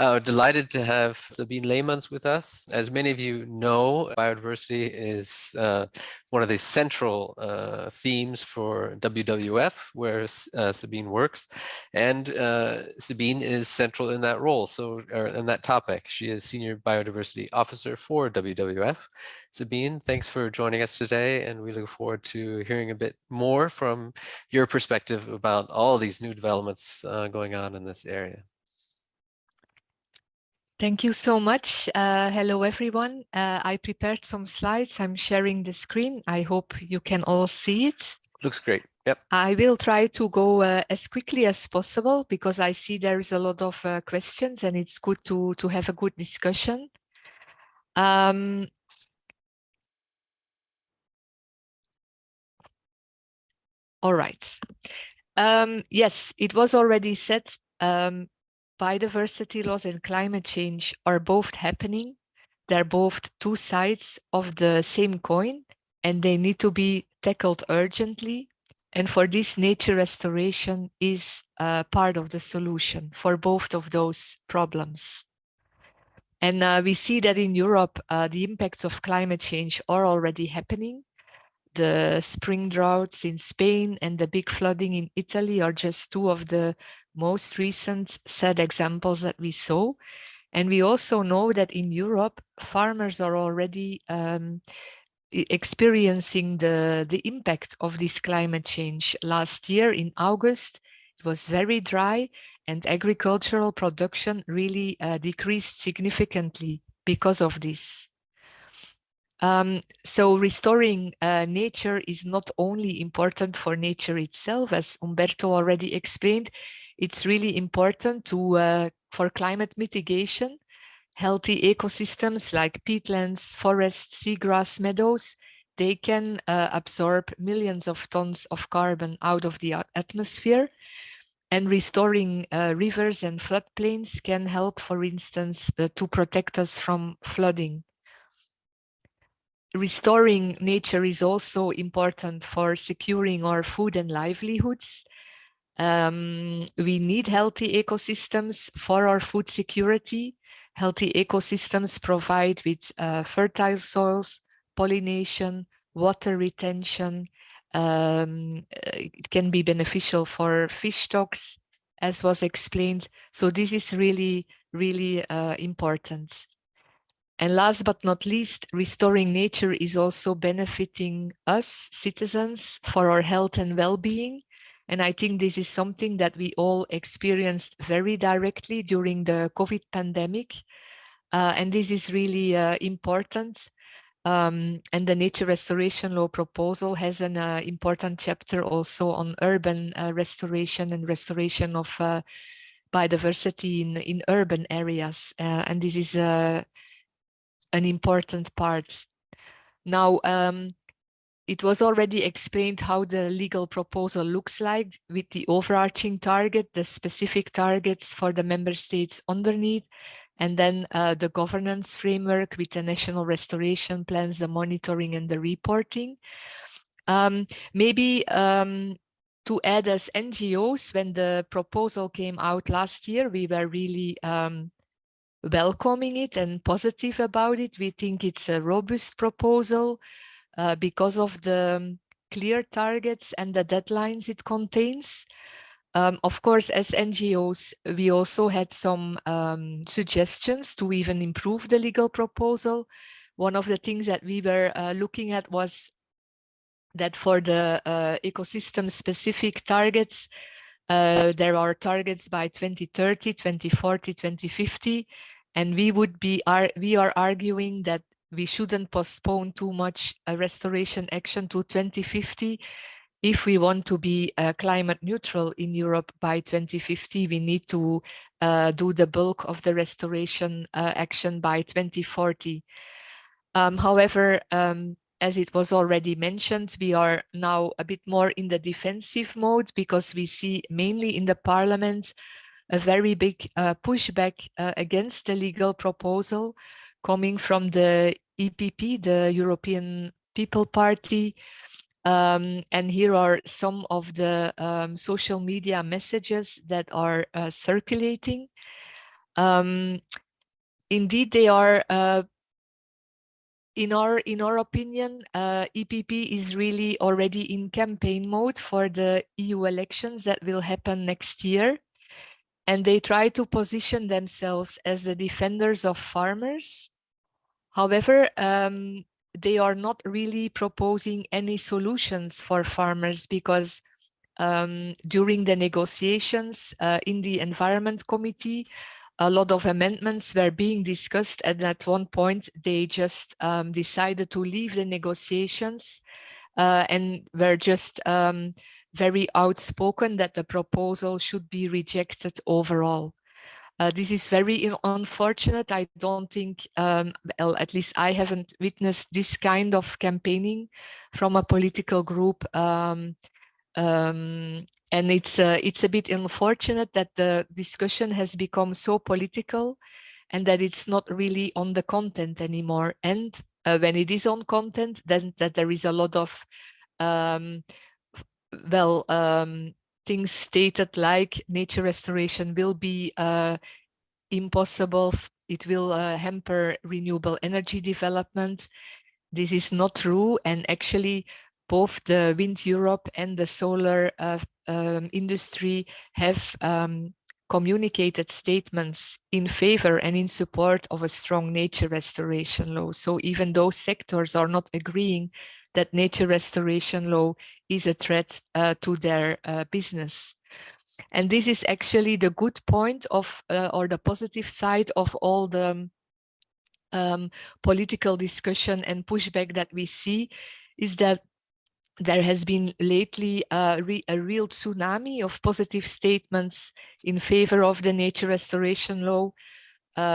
Delighted to have Sabien Leemans with us. As many of you know, biodiversity is one of the central themes for WWF, where Sabien works, and Sabien is central in that role, in that topic. She is Senior Biodiversity Officer for WWF. Sabien, thanks for joining us today, and we look forward to hearing a bit more from your perspective about all these new developments going on in this area. Thank you so much. Hello, everyone. I prepared some slides. I'm sharing the screen. I hope you can all see it. Looks great. Yep. I will try to go as quickly as possible because I see there is a lot of questions and it's good to have a good discussion. All right. Yes, it was already said. Biodiversity loss and climate change are both happening. They're both two sides of the same coin, and they need to be tackled urgently. And for this, nature restoration is part of the solution for both of those problems. And we see that in Europe, the impacts of climate change are already happening. The spring droughts in Spain and the big flooding in Italy are just two of the most recent sad examples that we saw. And we also know that in Europe, farmers are already experiencing the impact of this climate change. Last year in August, it was very dry and agricultural production really decreased significantly because of this. So restoring nature is not only important for nature itself, as Umberto already explained, it's really important for climate mitigation. Healthy ecosystems like peatlands, forests, seagrass, meadows, they can absorb millions of tons of carbon out of the atmosphere. And restoring rivers and floodplains can help, for instance, to protect us from flooding. Restoring nature is also important for securing our food and livelihoods. We need healthy ecosystems for our food security. Healthy ecosystems provide with fertile soils, pollination, water retention. It can be beneficial for fish stocks, as was explained. So this is really, really important. And last but not least, restoring nature is also benefiting us, citizens, for our health and well-being. And I think this is something that we all experienced very directly during the COVID pandemic. And this is really important. And the Nature Restoration Law proposal has an important chapter also on urban restoration and restoration of biodiversity in urban areas. And this is an important part. Now, it was already explained how the legal proposal looks like with the overarching target, the specific targets for the member states underneath, and then the governance framework with the national restoration plans, the monitoring and the reporting. Maybe to add, as NGOs, when the proposal came out last year, we were really welcoming it and positive about it. We think it's a robust proposal because of the clear targets and the deadlines it contains. Of course, as NGOs, we also had some suggestions to even improve the legal proposal. One of the things that we were looking at was that for the ecosystem-specific targets, there are targets by 2030, 2040, 2050, and we are arguing that we shouldn't postpone too much restoration action to 2050. If we want to be climate neutral in Europe by 2050, we need to do the bulk of the restoration action by 2040. However, as it was already mentioned, we are now a bit more in the defensive mode because we see mainly in the parliament a very big pushback against the legal proposal coming from the EPP, the European People Party. And here are some of the social media messages that are circulating. Indeed, they are, in our opinion, EPP is really already in campaign mode for the EU elections that will happen next year. And they try to position themselves as the defenders of farmers. However, they are not really proposing any solutions for farmers, because during the negotiations in the Environment Committee, a lot of amendments were being discussed, and at one point they just decided to leave the negotiations and were just very outspoken that the proposal should be rejected overall. This is very unfortunate. I don't think, well, at least I haven't witnessed this kind of campaigning from a political group. And it's a bit unfortunate that the discussion has become so political and that it's not really on the content anymore. And when it is on content, then that there is a lot of things stated like nature restoration will be impossible. It will hamper renewable energy development. This is not true. And actually, both the Wind Europe and the solar industry have communicated statements in favor and in support of a strong nature restoration law. So even those sectors are not agreeing that nature restoration law is a threat to their business. And this is actually the good point of, or the positive side of all the political discussion and pushback that we see, is that there has been lately a real tsunami of positive statements in favor of the nature restoration law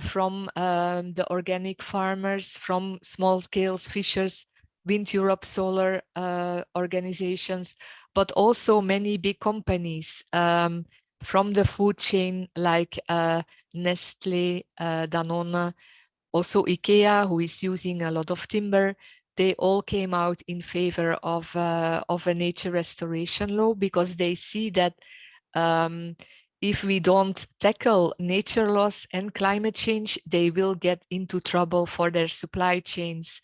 from the organic farmers, from small-scale fishers, Wind Europe solar organizations, but also many big companies from the food chain like Nestle, Danone, also IKEA, who is using a lot of timber. They all came out in favor of a nature restoration law, because they see that if we don't tackle nature loss and climate change, they will get into trouble for their supply chains.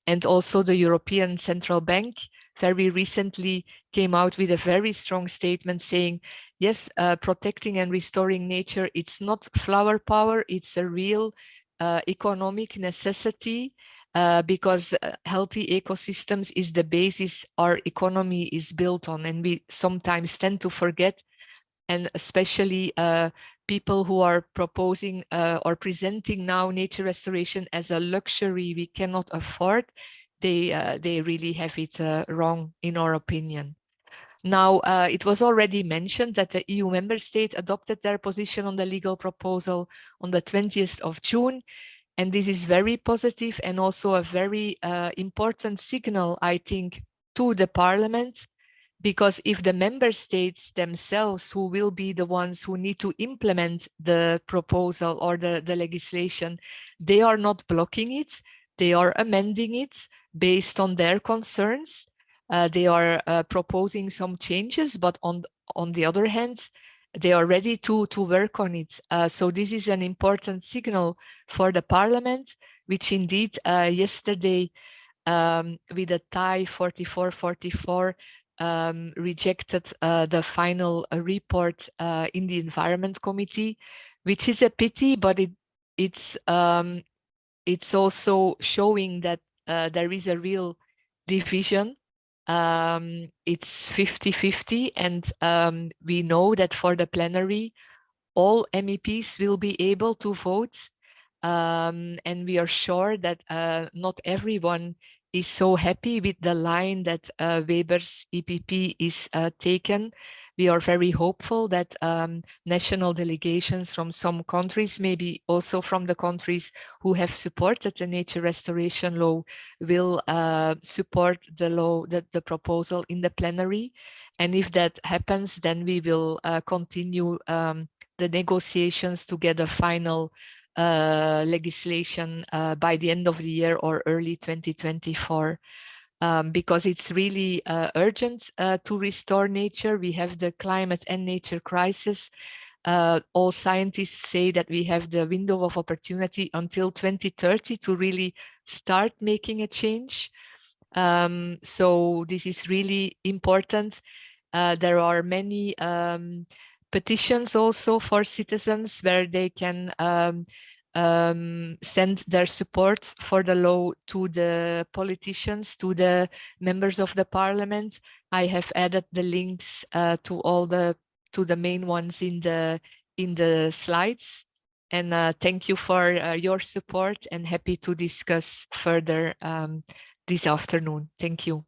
And also the European Central Bank very recently came out with a very strong statement saying, yes, protecting and restoring nature, it's not flower power, it's a real economic necessity, because healthy ecosystems is the basis our economy is built on. And we sometimes tend to forget, and especially people who are proposing or presenting now nature restoration as a luxury we cannot afford, they really have it wrong, in our opinion. Now, it was already mentioned that the EU member state adopted their position on the legal proposal on the 20th of June. And this is very positive and also a very important signal, I think, to the Parliament, because if the member states themselves, who will be the ones who need to implement the proposal or the legislation, they are not blocking it, they are amending it based on their concerns. They are proposing some changes, but on the other hand, they are ready to work on it. So this is an important signal for the Parliament, which indeed yesterday, with a tie 44-44, rejected the final report in the Environment Committee, which is a pity, but it's also showing that there is a real division. It's 50-50, and we know that for the plenary, all MEPs will be able to vote. And we are sure that not everyone is so happy with the line that Weber's EPP is taken. We are very hopeful that national delegations from some countries, maybe also from the countries who have supported the nature restoration law, will support the law, the proposal in the plenary. And if that happens, then we will continue the negotiations to get a final legislation by the end of the year or early 2024. Because it's really urgent to restore nature. We have the climate and nature crisis. all scientists say that we have the window of opportunity until 2030 to really start making a change. So this is really important. There are many petitions also for citizens where they can send their support for the law to the politicians, to the members of the parliament. I have added the links to all the main ones in the slides. And thank you for your support, and happy to discuss further this afternoon. Thank you.